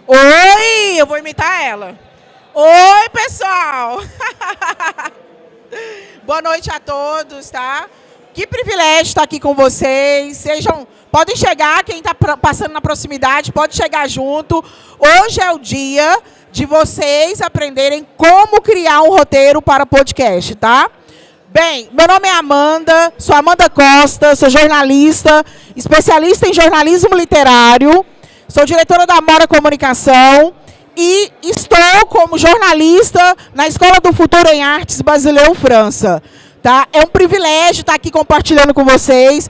Oi, eu vou imitar ela. Oi, pessoal. Boa noite a todos, tá? Que privilégio estar aqui com vocês. Podem chegar, quem está passando na proximidade, pode chegar junto. Hoje é o dia de vocês aprenderem como criar um roteiro para podcast, tá? Bem, meu nome é Amanda, sou Amanda Costa, sou jornalista, especialista em jornalismo literário, sou diretora da Amora Comunicação e estou como jornalista na Escola do Futuro em Artes Basileu, França. Tá? É um privilégio estar aqui compartilhando com vocês.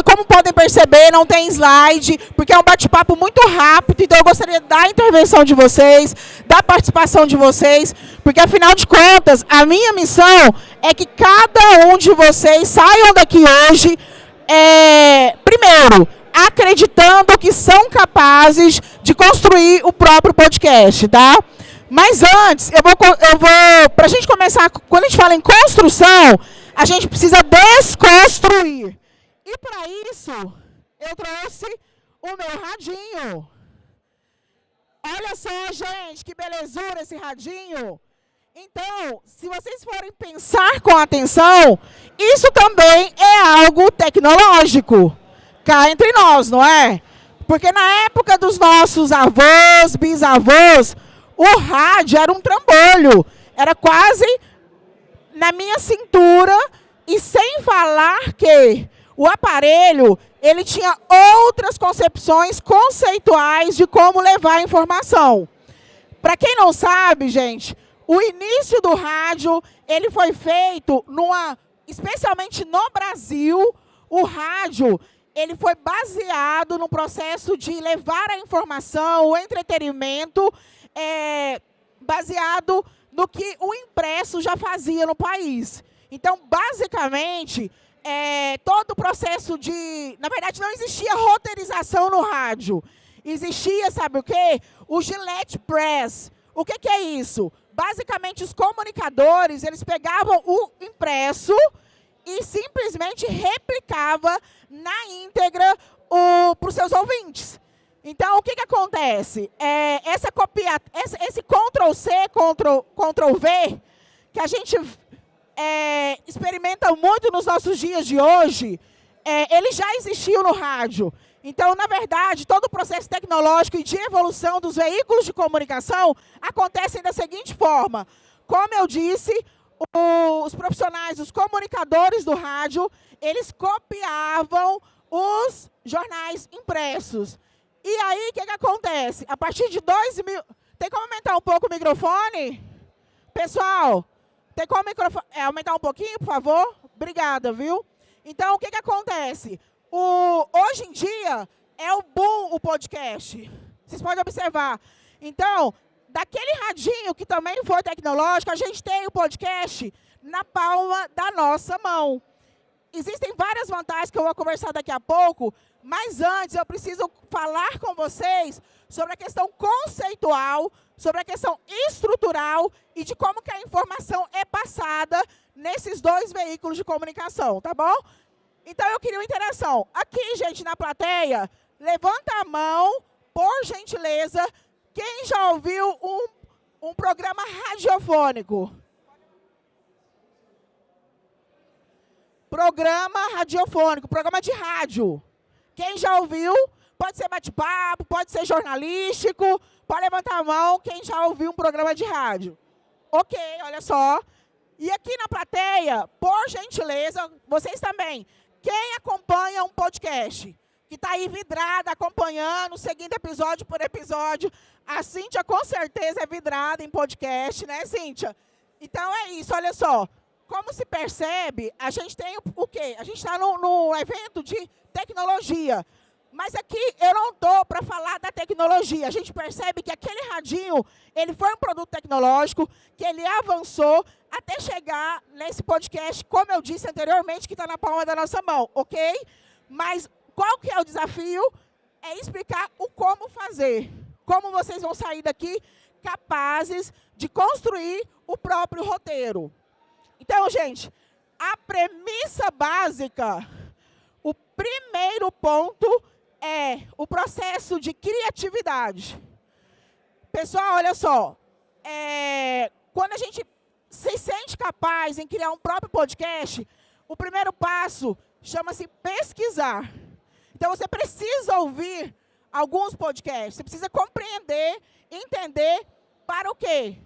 Como podem perceber, não tem slide, porque é um bate-papo muito rápido, então eu gostaria da intervenção de vocês, da participação de vocês, porque afinal de contas, a minha missão é que cada um de vocês saiam daqui hoje, primeiro, acreditando que são capazes de construir o próprio podcast, tá? Mas antes, para a gente começar, quando a gente fala em construção, a gente precisa desconstruir. E para isso, eu trouxe o meu radinho. Olha só, gente, que belezura esse radinho. Então, se vocês forem pensar com atenção, isso também é algo tecnológico. Cá entre nós, não é? Porque na época dos nossos avós, bisavós, o rádio era um trambolho. Era quase na minha cintura, e sem falar que o aparelho, ele tinha outras concepções conceituais de como levar a informação. Para quem não sabe, gente, o início do rádio, ele foi feito especialmente no Brasil, o rádio, ele foi baseado no processo de levar a informação, o entretenimento, baseado no que o impresso já fazia no país. Então, basicamente, todo o processo na verdade, não existia roteirização no rádio. Existia, sabe o quê? O Gillette Press. O que é isso? Basicamente, os comunicadores, eles pegavam o impresso e simplesmente replicava na íntegra para os seus ouvintes. Então, o que acontece? Esse Ctrl+C, Ctrl+V, que a gente experimenta muito nos nossos dias de hoje, ele já existiu no rádio. Então, na verdade, todo o processo tecnológico e de evolução dos veículos de comunicação acontecem da seguinte forma. Como eu disse, os profissionais, os comunicadores do rádio, eles copiavam os jornais impressos. E aí, o que acontece? A partir de 2000... Tem como aumentar um pouco o microfone? Pessoal, tem como aumentar um pouquinho, por favor? Obrigada, viu? Então, o que acontece? Hoje em dia, é o boom o podcast. Vocês podem observar. Então, daquele radinho que também foi tecnológico, a gente tem o podcast na palma da nossa mão. Existem várias vantagens que eu vou conversar daqui a pouco, mas antes eu preciso falar com vocês sobre a questão conceitual, sobre a questão estrutural e de como que a informação é passada nesses dois veículos de comunicação, tá bom? Então, eu queria uma interação. Aqui, gente, na plateia, levanta a mão, por gentileza, quem já ouviu um programa radiofônico? Programa radiofônico, programa de rádio. Quem já ouviu? Pode ser bate-papo, pode ser jornalístico. Pode levantar a mão quem já ouviu um programa de rádio. Ok, olha só. E aqui na plateia, por gentileza, vocês também. Quem acompanha um podcast? Que está aí vidrada, acompanhando, seguindo episódio por episódio. A Cíntia, com certeza, é vidrada em podcast, né, Cíntia? Então, é isso, olha só. Como se percebe, a gente tem o quê? A gente está no evento de tecnologia. Mas aqui eu não estou para falar da tecnologia. A gente percebe que aquele radinho, ele foi um produto tecnológico, que ele avançou até chegar nesse podcast, como eu disse anteriormente, que está na palma da nossa mão, ok? Mas qual que é o desafio? É explicar o como fazer. Como vocês vão sair daqui capazes de construir o próprio roteiro. Então, gente, a premissa básica, o primeiro ponto é o processo de criatividade. Pessoal, olha só. Quando a gente se sente capaz em criar um próprio podcast, o primeiro passo chama-se pesquisar. Então, você precisa ouvir alguns podcasts, você precisa compreender, entender para o quê?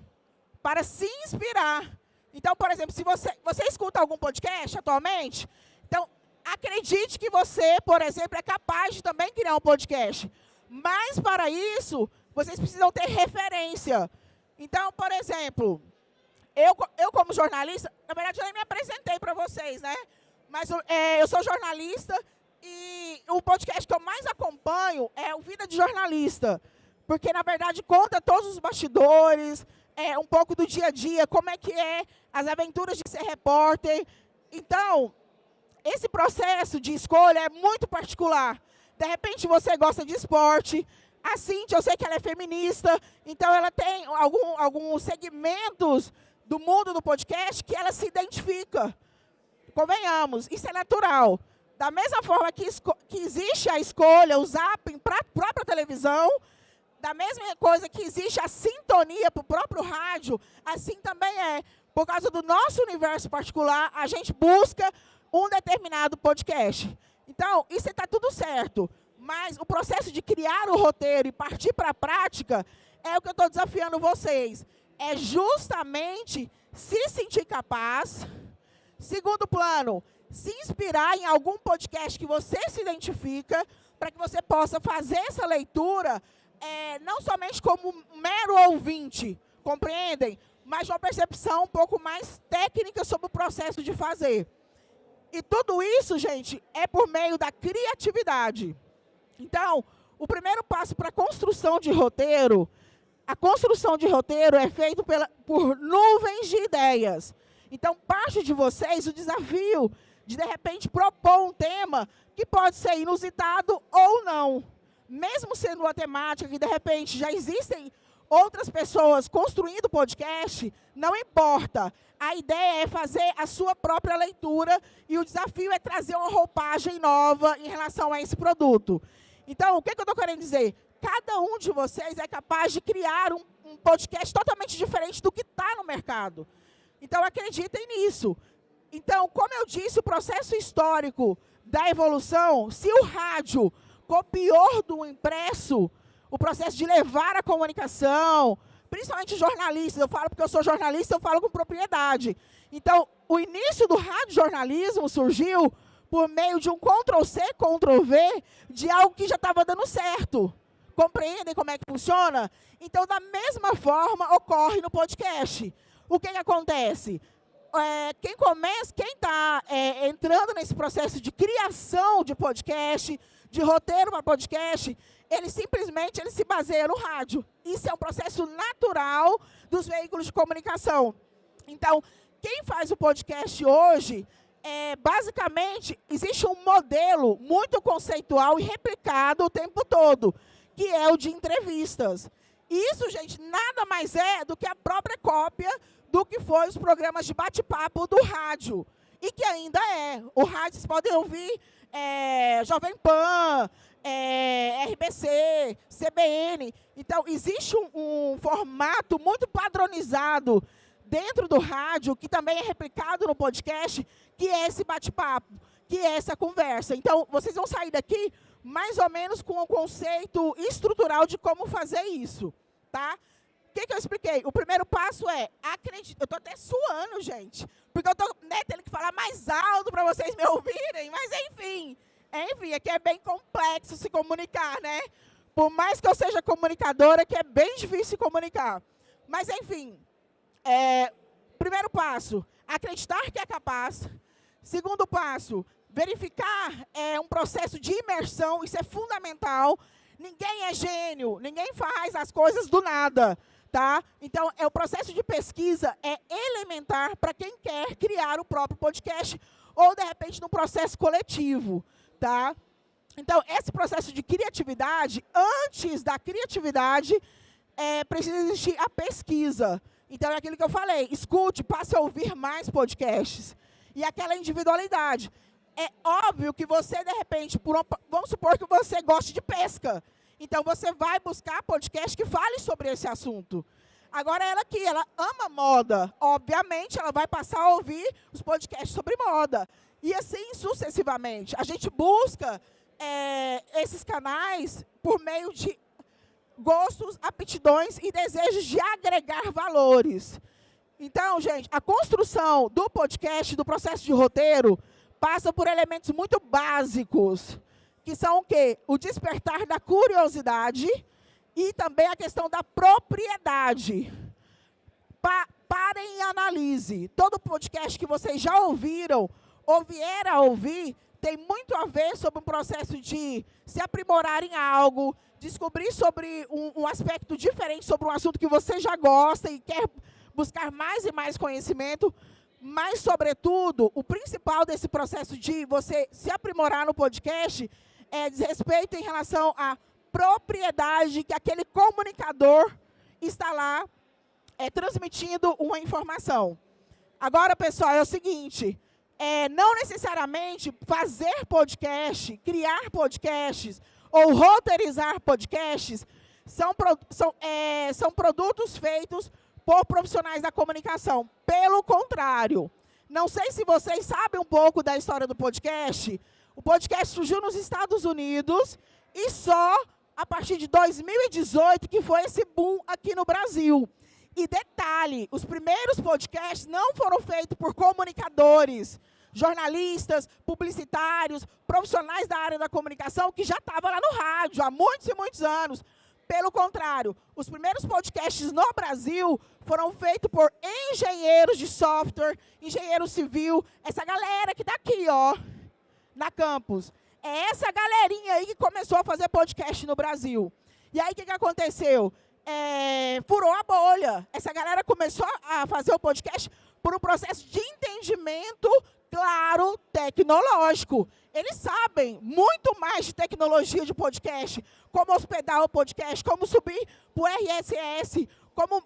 Para se inspirar. Então, por exemplo, se você escuta algum podcast atualmente, então, acredite que você, por exemplo, é capaz de também criar um podcast. Mas, para isso, vocês precisam ter referência. Então, por exemplo, eu como jornalista, na verdade, eu nem me apresentei para vocês, né? Mas eu sou jornalista e o podcast que eu mais acompanho é o Vida de Jornalista. Porque, na verdade, conta todos os bastidores, um pouco do dia a dia, como é que é as aventuras de ser repórter. Então, esse processo de escolha é muito particular. De repente, você gosta de esporte. A Cíntia, eu sei que ela é feminista, então ela tem alguns segmentos do mundo do podcast que ela se identifica. Convenhamos, isso é natural. Da mesma forma que existe a escolha, o zapping para a própria televisão, da mesma coisa que existe a sintonia para o próprio rádio, assim também é. Por causa do nosso universo particular, a gente busca um determinado podcast. Então, isso está tudo certo. Mas o processo de criar o roteiro e partir para a prática é o que eu estou desafiando vocês. É justamente se sentir capaz. Segundo plano, se inspirar em algum podcast que você se identifica, para que você possa fazer essa leitura, não somente como um mero ouvinte, compreendem? Mas uma percepção um pouco mais técnica sobre o processo de fazer. E tudo isso, gente, é por meio da criatividade. Então, o primeiro passo para a construção de roteiro, a construção de roteiro é feita por nuvens de ideias. Então, parte de vocês o desafio de repente, propor um tema que pode ser inusitado ou não. Mesmo sendo uma temática que, de repente, já existem outras pessoas construindo podcast, não importa. A ideia é fazer a sua própria leitura e o desafio é trazer uma roupagem nova em relação a esse produto. Então, o que eu estou querendo dizer? Cada um de vocês é capaz de criar um podcast totalmente diferente do que está no mercado. Então, acreditem nisso. Então, como eu disse, o processo histórico da evolução, se o rádio copiou do impresso, o processo de levar a comunicação, principalmente jornalistas, eu falo porque eu sou jornalista, eu falo com propriedade. Então, o início do radiojornalismo surgiu por meio de um Ctrl-C, Ctrl-V, de algo que já estava dando certo. Compreendem como é que funciona? Então, da mesma forma, ocorre no podcast. O que acontece? Quem está entrando nesse processo de criação de podcast, de roteiro para podcast, ele simplesmente se baseia no rádio. Isso é um processo natural dos veículos de comunicação. Então, quem faz o podcast hoje, basicamente, existe um modelo muito conceitual e replicado o tempo todo, que é o de entrevistas. Isso, gente, nada mais é do que a própria cópia do que foi os programas de bate-papo do rádio. E que ainda é. O rádio, vocês podem ouvir Jovem Pan, RBC, CBN. Então, existe um formato muito padronizado dentro do rádio, que também é replicado no podcast, que é esse bate-papo, que é essa conversa. Então, vocês vão sair daqui mais ou menos com um conceito estrutural de como fazer isso, tá? O que eu expliquei? O primeiro passo é acreditar. Eu estou até suando, gente, porque eu estou tendo que falar mais alto para vocês me ouvirem, mas enfim, aqui é bem complexo se comunicar, né? Por mais que eu seja comunicadora, que é bem difícil comunicar. Mas, enfim, primeiro passo, acreditar que é capaz. Segundo passo, verificar um processo de imersão, isso é fundamental. Ninguém é gênio, ninguém faz as coisas do nada, tá? Então, o processo de pesquisa é elementar para quem quer criar o próprio podcast ou, de repente, num processo coletivo, tá? Então, esse processo de criatividade, antes da criatividade, precisa existir a pesquisa. Então, é aquilo que eu falei, escute, passe a ouvir mais podcasts. E aquela individualidade. É óbvio que você, de repente, vamos supor que você goste de pesca. Então, você vai buscar podcast que fale sobre esse assunto. Agora, ela ama moda. Obviamente, ela vai passar a ouvir os podcasts sobre moda. E assim, sucessivamente. A gente busca esses canais por meio de gostos, aptidões e desejos de agregar valores. Então, gente, a construção do podcast, do processo de roteiro, passa por elementos muito básicos, que são o quê? O despertar da curiosidade e também a questão da propriedade. Parem e analise. Todo podcast que vocês já ouviram ou vieram a ouvir tem muito a ver sobre um processo de se aprimorar em algo, descobrir sobre um aspecto diferente sobre um assunto que você já gosta e quer buscar mais e mais conhecimento, mas, sobretudo, o principal desse processo de você se aprimorar no podcast diz respeito em relação à propriedade que aquele comunicador está lá transmitindo uma informação. Agora, pessoal, é o seguinte, não necessariamente fazer podcast, criar podcasts ou roteirizar podcasts são produtos feitos por profissionais da comunicação. Pelo contrário, não sei se vocês sabem um pouco da história do podcast. O podcast surgiu nos Estados Unidos e só a partir de 2018 que foi esse boom aqui no Brasil. E detalhe, os primeiros podcasts não foram feitos por comunicadores, jornalistas, publicitários, profissionais da área da comunicação que já estavam lá no rádio há muitos e muitos anos. Pelo contrário, os primeiros podcasts no Brasil foram feitos por engenheiros de software, engenheiro civil, essa galera que está aqui, ó, na campus. É essa galerinha aí que começou a fazer podcast no Brasil. E aí, o que aconteceu? Furou a bolha. Essa galera começou a fazer o podcast por um processo de entendimento, claro, tecnológico. Eles sabem muito mais de tecnologia de podcast, como hospedar o podcast, como subir para o RSS, como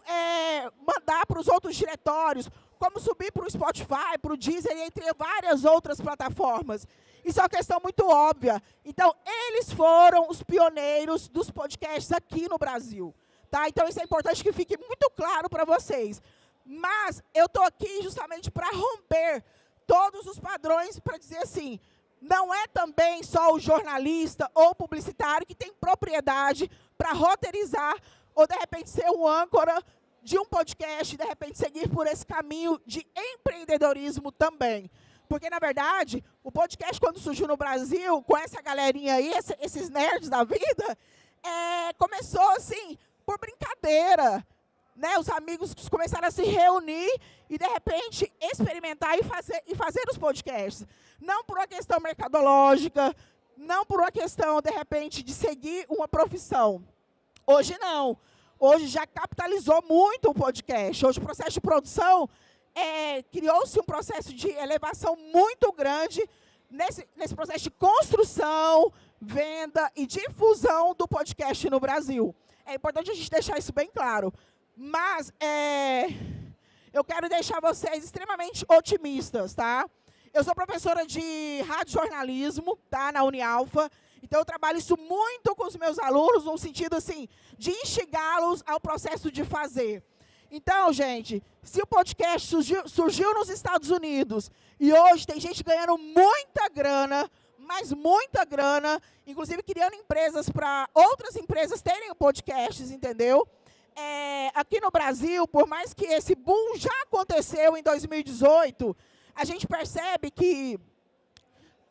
mandar para os outros diretórios, como subir para o Spotify, para o Deezer, entre várias outras plataformas. Isso é uma questão muito óbvia. Então, eles foram os pioneiros dos podcasts aqui no Brasil. Tá? Então, isso é importante que fique muito claro para vocês. Mas eu estou aqui justamente para romper todos os padrões, para dizer assim, não é também só o jornalista ou publicitário que tem propriedade para roteirizar ou, de repente, ser um âncora de um podcast, de repente, seguir por esse caminho de empreendedorismo também. Porque, na verdade, o podcast, quando surgiu no Brasil, com essa galerinha aí, esses nerds da vida, começou, assim, por brincadeira. Né? Os amigos começaram a se reunir e, de repente, experimentar e fazer os podcasts. Não por uma questão mercadológica, não por uma questão, de repente, de seguir uma profissão. Hoje, não. Hoje já capitalizou muito o podcast. Hoje o processo de produção criou-se um processo de elevação muito grande nesse processo de construção, venda e difusão do podcast no Brasil. É importante a gente deixar isso bem claro. Mas eu quero deixar vocês extremamente otimistas, tá? Eu sou professora de radiojornalismo, tá, na Unialfa. Então, eu trabalho isso muito com os meus alunos, no sentido, assim, de instigá-los ao processo de fazer. Então, gente, se o podcast surgiu nos Estados Unidos e hoje tem gente ganhando muita grana, mas muita grana, inclusive criando empresas para outras empresas terem podcasts, entendeu? Aqui no Brasil, por mais que esse boom já aconteceu em 2018, a gente percebe que,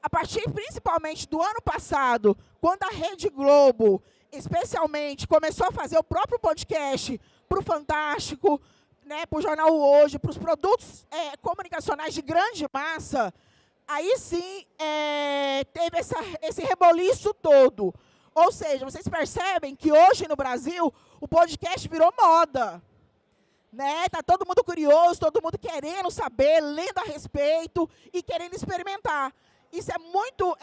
a partir principalmente do ano passado, quando a Rede Globo, especialmente, começou a fazer o próprio podcast para o Fantástico, né, para o Jornal Hoje, para os produtos comunicacionais de grande massa, aí sim teve esse reboliço todo. Ou seja, vocês percebem que hoje no Brasil o podcast virou moda. Né? Tá todo mundo curioso, todo mundo querendo saber, lendo a respeito e querendo experimentar. Isso é muito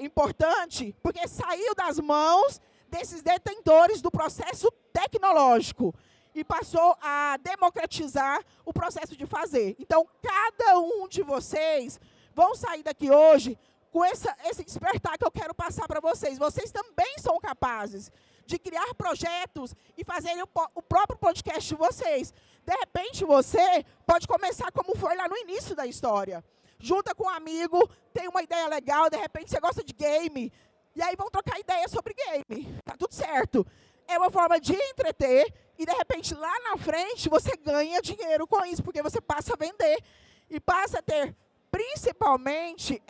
importante, porque saiu das mãos desses detentores do processo tecnológico e passou a democratizar o processo de fazer. Então, cada um de vocês vão sair daqui hoje com esse despertar que eu quero passar para vocês. Vocês também são capazes de criar projetos e fazerem o próprio podcast de vocês. De repente, você pode começar como foi lá no início da história. Junta com um amigo, tem uma ideia legal, de repente você gosta de game, e aí vão trocar ideia sobre game. Tá tudo certo. É uma forma de entreter, e de repente, lá na frente, você ganha dinheiro com isso, porque você passa a vender, e passa a ter, principalmente,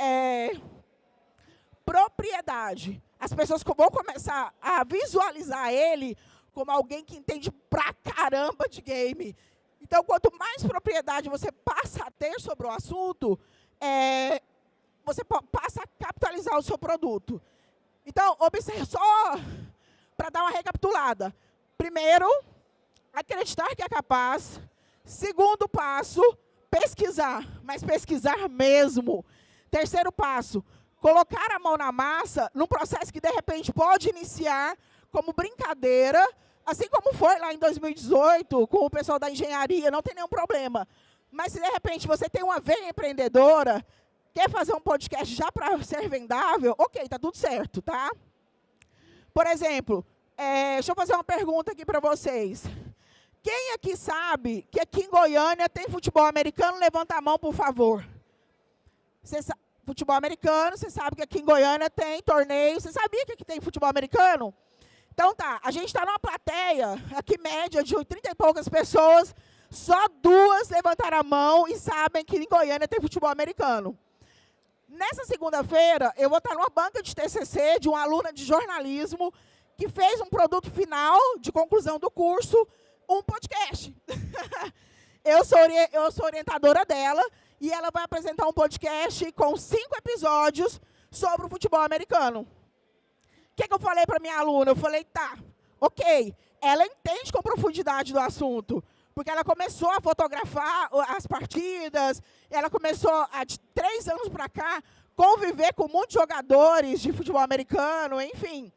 propriedade. As pessoas vão começar a visualizar ele como alguém que entende pra caramba de game. Então, quanto mais propriedade você passa a ter sobre o assunto, você passa a capitalizar o seu produto. Então, observe só para dar uma recapitulada. Primeiro, acreditar que é capaz. Segundo passo, pesquisar, mas pesquisar mesmo. Terceiro passo, colocar a mão na massa num processo que, de repente, pode iniciar como brincadeira, assim como foi lá em 2018, com o pessoal da engenharia, não tem nenhum problema. Mas se, de repente, você tem uma veia empreendedora, quer fazer um podcast já para ser vendável, ok, está tudo certo, tá? Por exemplo, deixa eu fazer uma pergunta aqui para vocês. Quem aqui sabe que aqui em Goiânia tem futebol americano? Levanta a mão, por favor. Futebol americano, você sabe que aqui em Goiânia tem torneio. Você sabia que aqui tem futebol americano? Então tá, a gente está numa plateia, aqui média de 30 e poucas pessoas, só 2 levantaram a mão e sabem que em Goiânia tem futebol americano. Nessa segunda-feira, eu vou estar numa banca de TCC de uma aluna de jornalismo que fez um produto final de conclusão do curso, um podcast. Eu sou orientadora dela e ela vai apresentar um podcast com 5 episódios sobre o futebol americano. O que eu falei para minha aluna? Eu falei, tá, ok, ela entende com profundidade do assunto, porque ela começou a fotografar as partidas, ela começou, de 3 anos para cá, conviver com muitos jogadores de futebol americano, enfim.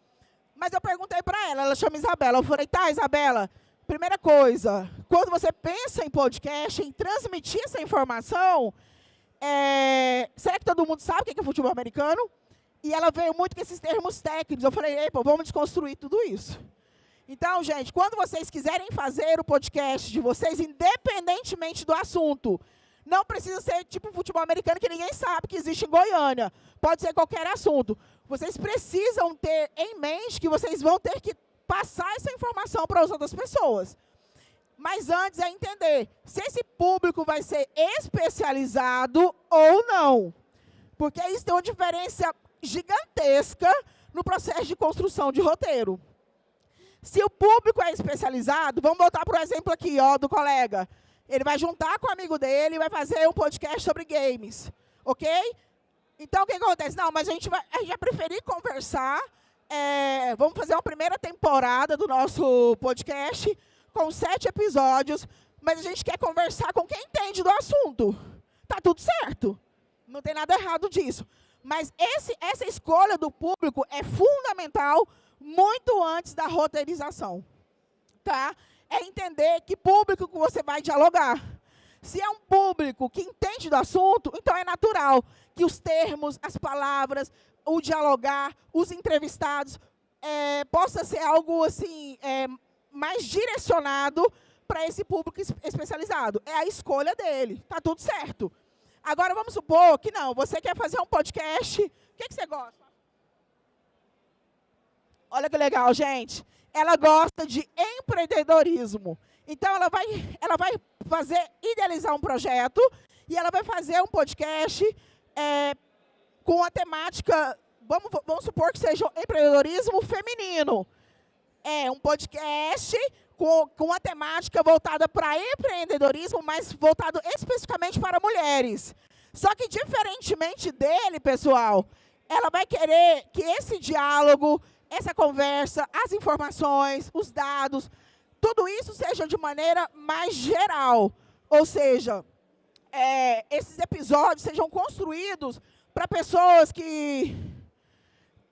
Mas eu perguntei para ela chama Isabela, eu falei, tá, Isabela, primeira coisa, quando você pensa em podcast, em transmitir essa informação, será que todo mundo sabe o que é futebol americano? E ela veio muito com esses termos técnicos. Eu falei, ei, pô, vamos desconstruir tudo isso. Então, gente, quando vocês quiserem fazer o podcast de vocês, independentemente do assunto, não precisa ser tipo futebol americano, que ninguém sabe que existe em Goiânia. Pode ser qualquer assunto. Vocês precisam ter em mente que vocês vão ter que passar essa informação para as outras pessoas. Mas antes é entender se esse público vai ser especializado ou não. Porque isso tem uma diferença gigantesca no processo de construção de roteiro. Se o público é especializado, vamos voltar para o exemplo aqui, ó, do colega. Ele vai juntar com o amigo dele e vai fazer um podcast sobre games, ok? Então, o que acontece? Não, mas a gente vai preferir conversar, vamos fazer uma primeira temporada do nosso podcast, com 7 episódios, mas a gente quer conversar com quem entende do assunto. Tá tudo certo. Não tem nada errado disso. Mas essa escolha do público é fundamental muito antes da roteirização. Tá? É entender que público que você vai dialogar. Se é um público que entende do assunto, então é natural que os termos, as palavras, o dialogar, os entrevistados, possa ser algo assim, mais direcionado para esse público especializado. É a escolha dele. Tá tudo certo. Agora, vamos supor que não, você quer fazer um podcast, o que você gosta? Olha que legal, gente. Ela gosta de empreendedorismo. Então, ela vai idealizar um projeto e ela vai fazer um podcast com a temática, vamos supor que seja empreendedorismo feminino. É um podcast com a temática voltada para empreendedorismo, mas voltado especificamente para mulheres. Só que, diferentemente dele, pessoal, ela vai querer que esse diálogo, essa conversa, as informações, os dados, tudo isso seja de maneira mais geral. Ou seja, esses episódios sejam construídos para pessoas que,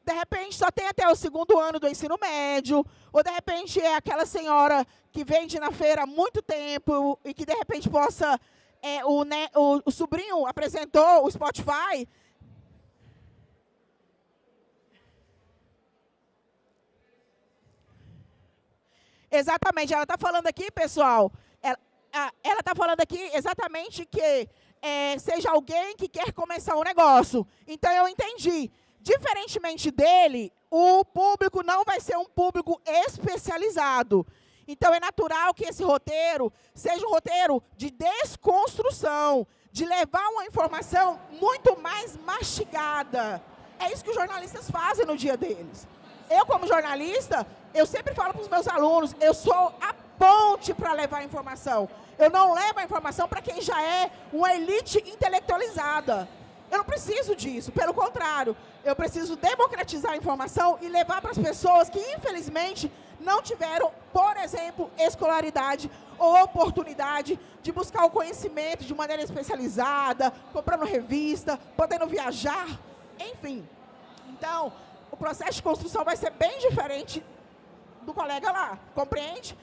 de repente, só tem até o 2º ano do ensino médio, ou, de repente, é aquela senhora que vende na feira há muito tempo e que, de repente, possa... o sobrinho apresentou o Spotify. Exatamente, ela está falando aqui, pessoal, ela está falando aqui exatamente que seja alguém que quer começar um negócio. Então, eu entendi. Diferentemente dele, o público não vai ser um público especializado. Então, é natural que esse roteiro seja um roteiro de desconstrução, de levar uma informação muito mais mastigada. É isso que os jornalistas fazem no dia deles. Eu, como jornalista, eu sempre falo para os meus alunos, eu sou a ponte para levar a informação. Eu não levo a informação para quem já é uma elite intelectualizada. Eu não preciso disso, pelo contrário. Eu preciso democratizar a informação e levar para as pessoas que, infelizmente, não tiveram, por exemplo, escolaridade ou oportunidade de buscar o conhecimento de maneira especializada, comprando revista, podendo viajar, enfim. Então, o processo de construção vai ser bem diferente do colega lá, compreende?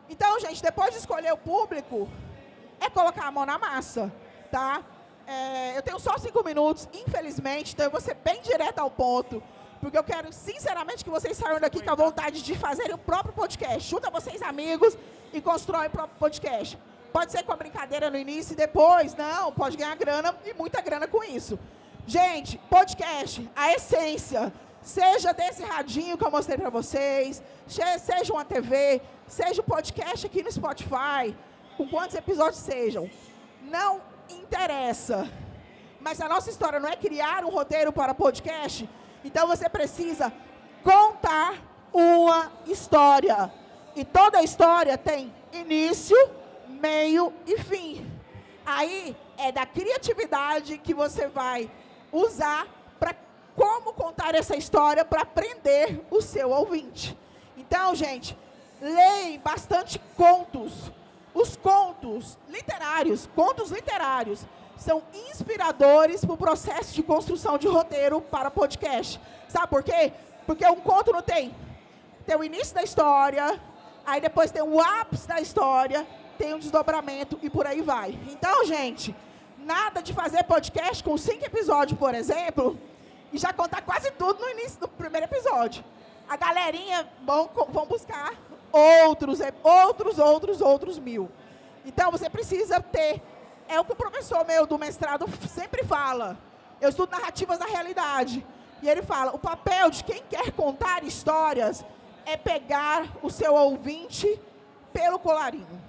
Então, gente, depois de escolher o público, é colocar a mão na massa, tá? Eu tenho só 5 minutos, infelizmente, então eu vou ser bem direto ao ponto, porque eu quero, sinceramente, que vocês saiam daqui com a vontade de fazerem o próprio podcast. Junta vocês amigos e constroem o próprio podcast. Pode ser com a brincadeira no início e depois, não, pode ganhar grana e muita grana com isso. Gente, podcast, a essência, seja desse radinho que eu mostrei para vocês, seja uma TV, seja um podcast aqui no Spotify, com quantos episódios sejam, não interessa. Mas a nossa história não é criar um roteiro para podcast, então você precisa contar uma história. E toda história tem início, meio e fim. Aí é da criatividade que você vai usar para como contar essa história para prender o seu ouvinte. Então, gente, leem bastante contos. Os contos literários são inspiradores para o processo de construção de roteiro para podcast. Sabe por quê? Porque um conto não tem o início da história, aí depois tem o ápice da história, tem um desdobramento e por aí vai. Então, gente, nada de fazer podcast com 5 episódios, por exemplo, e já contar quase tudo no início do primeiro episódio. A galerinha vão buscar outros 1000. Então, você precisa ter, é o que o professor meu do mestrado sempre fala, eu estudo narrativas da realidade, e ele fala, o papel de quem quer contar histórias é pegar o seu ouvinte pelo colarinho.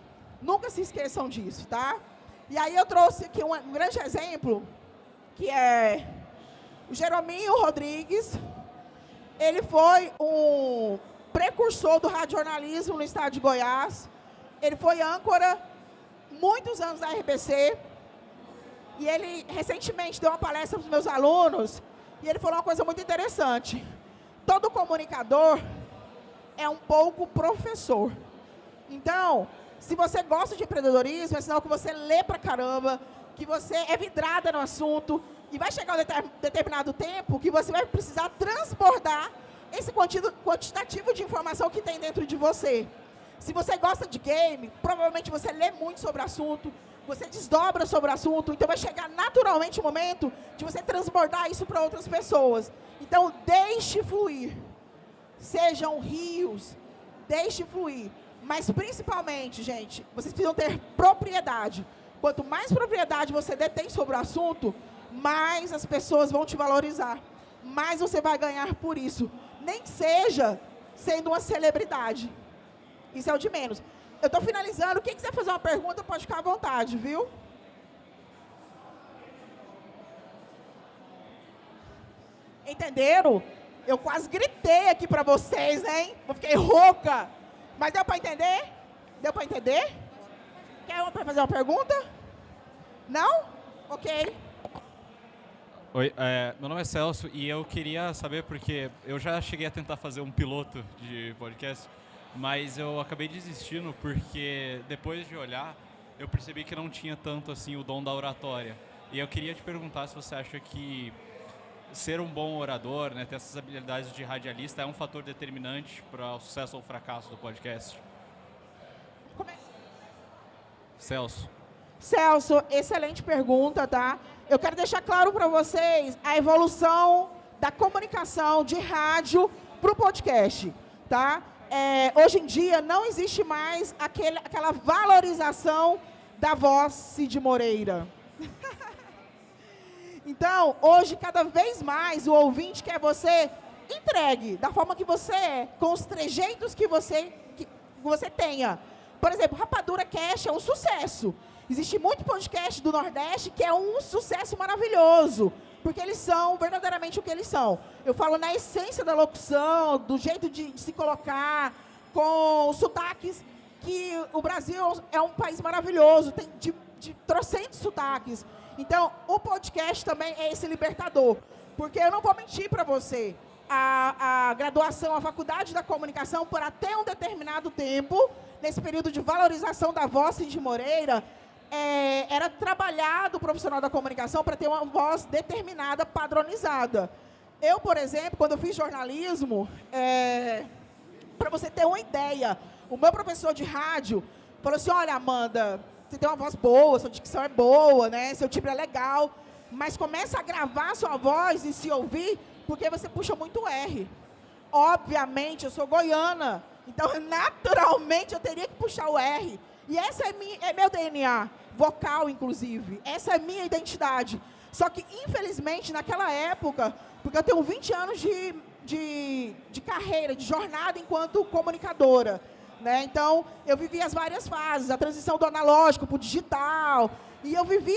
Nunca se esqueçam disso, tá? E aí eu trouxe aqui um grande exemplo, que é o Jerominho Rodrigues. Ele foi um precursor do radiojornalismo no estado de Goiás. Ele foi âncora muitos anos da RBC. E ele recentemente deu uma palestra para os meus alunos. E ele falou uma coisa muito interessante. Todo comunicador é um pouco professor. Então, se você gosta de empreendedorismo, é sinal que você lê pra caramba, que você é vidrada no assunto, e vai chegar um determinado tempo que você vai precisar transbordar esse quantitativo de informação que tem dentro de você. Se você gosta de game, provavelmente você lê muito sobre o assunto, você desdobra sobre o assunto, então vai chegar naturalmente o momento de você transbordar isso para outras pessoas. Então, deixe fluir. Sejam rios, deixe fluir. Mas, principalmente, gente, vocês precisam ter propriedade. Quanto mais propriedade você detém sobre o assunto, mais as pessoas vão te valorizar. Mais você vai ganhar por isso. Nem que seja sendo uma celebridade. Isso é o de menos. Eu estou finalizando. Quem quiser fazer uma pergunta, pode ficar à vontade, viu? Entenderam? Eu quase gritei aqui para vocês, hein? Eu fiquei rouca. Mas deu para entender? Deu para entender? Quer uma para fazer uma pergunta? Não? Ok. Oi, meu nome é Celso e eu queria saber, porque eu já cheguei a tentar fazer um piloto de podcast, mas eu acabei desistindo porque depois de olhar, eu percebi que não tinha tanto assim o dom da oratória. E eu queria te perguntar se você acha que ser um bom orador, né, ter essas habilidades de radialista é um fator determinante para o sucesso ou fracasso do podcast? Celso. Celso, excelente pergunta, tá? Eu quero deixar claro para vocês a evolução da comunicação de rádio para o podcast, tá? hoje em dia não existe mais aquela valorização da voz Cid Moreira. Então, hoje, cada vez mais, o ouvinte quer você entregue da forma que você é, com os trejeitos que você tenha. Por exemplo, Rapadura Cast é um sucesso. Existe muito podcast do Nordeste que é um sucesso maravilhoso, porque eles são verdadeiramente o que eles são. Eu falo na essência da locução, do jeito de se colocar, com sotaques, que o Brasil é um país maravilhoso, tem de trocentos sotaques. Então, o podcast também é esse libertador, porque eu não vou mentir para você, a graduação, a faculdade da comunicação, por até um determinado tempo, nesse período de valorização da voz Cid Moreira, era trabalhado o profissional da comunicação para ter uma voz determinada, padronizada. Eu, por exemplo, quando eu fiz jornalismo, para você ter uma ideia, o meu professor de rádio falou assim, olha, Amanda, você tem uma voz boa, sua dicção é boa, né? Seu timbre é legal, mas começa a gravar a sua voz e se ouvir, porque você puxa muito R. Obviamente, eu sou goiana, então, naturalmente, eu teria que puxar o R. E essa é meu DNA, vocal, inclusive. Essa é minha identidade. Só que, infelizmente, naquela época, porque eu tenho 20 anos de carreira, de jornada enquanto comunicadora, né? Então, eu vivi as várias fases, a transição do analógico para o digital, e eu vivi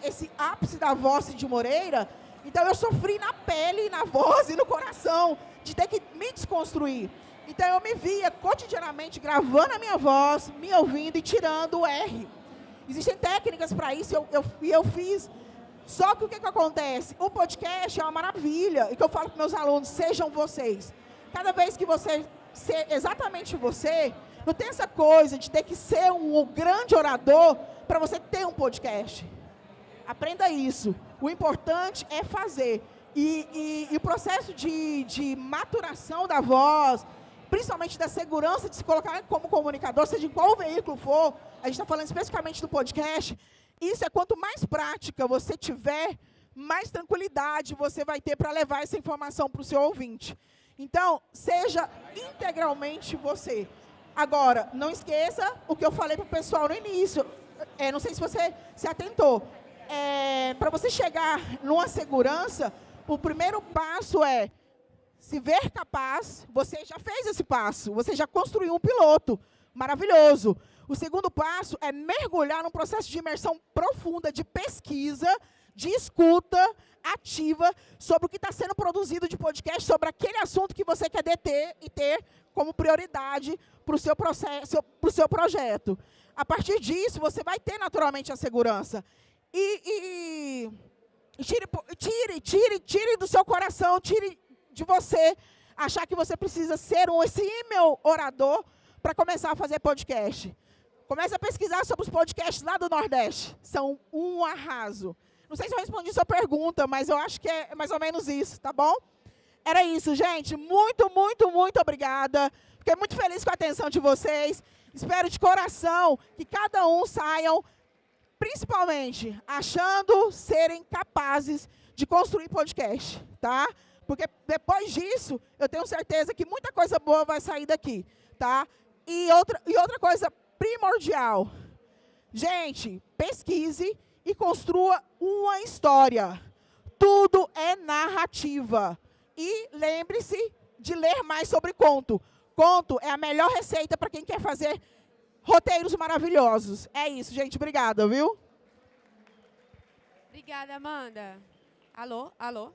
esse ápice da voz de Moreira. Então, eu sofri na pele, na voz e no coração de ter que me desconstruir. Então, eu me via cotidianamente gravando a minha voz, me ouvindo e tirando o R. Existem técnicas para isso, eu fiz. Só que o que acontece? O podcast é uma maravilha, e que eu falo para meus alunos, sejam vocês. Cada vez que você ser exatamente você, não tem essa coisa de ter que ser um grande orador para você ter um podcast. Aprenda isso. O importante é fazer. E o processo de maturação da voz, principalmente da segurança de se colocar como comunicador, seja em qual veículo for, a gente está falando especificamente do podcast, isso é quanto mais prática você tiver, mais tranquilidade você vai ter para levar essa informação para o seu ouvinte. Então, seja integralmente você. Agora, não esqueça o que eu falei para o pessoal no início. Não sei se você se atentou. Para você chegar numa segurança, o primeiro passo é se ver capaz. Você já fez esse passo, você já construiu um piloto maravilhoso. O segundo passo é mergulhar num processo de imersão profunda, de pesquisa, de escuta ativa sobre o que está sendo produzido de podcast, sobre aquele assunto que você quer deter e ter como prioridade para o seu processo, para o seu projeto. A partir disso, você vai ter naturalmente a segurança. E tire do seu coração, tire de você achar que você precisa ser um exímio orador para começar a fazer podcast. Comece a pesquisar sobre os podcasts lá do Nordeste. São um arraso. Não sei se eu respondi sua pergunta, mas eu acho que é mais ou menos isso, tá bom? Era isso, gente. Muito, muito, muito obrigada. Fiquei muito feliz com a atenção de vocês. Espero de coração que cada um saiam, principalmente, achando serem capazes de construir podcast, tá? Porque depois disso, eu tenho certeza que muita coisa boa vai sair daqui, tá? E outra coisa primordial. Gente, pesquise e construa uma história. Tudo é narrativa. E lembre-se de ler mais sobre conto. Conto é a melhor receita para quem quer fazer roteiros maravilhosos. É isso, gente. Obrigada, viu? Obrigada, Amanda. Alô? Alô?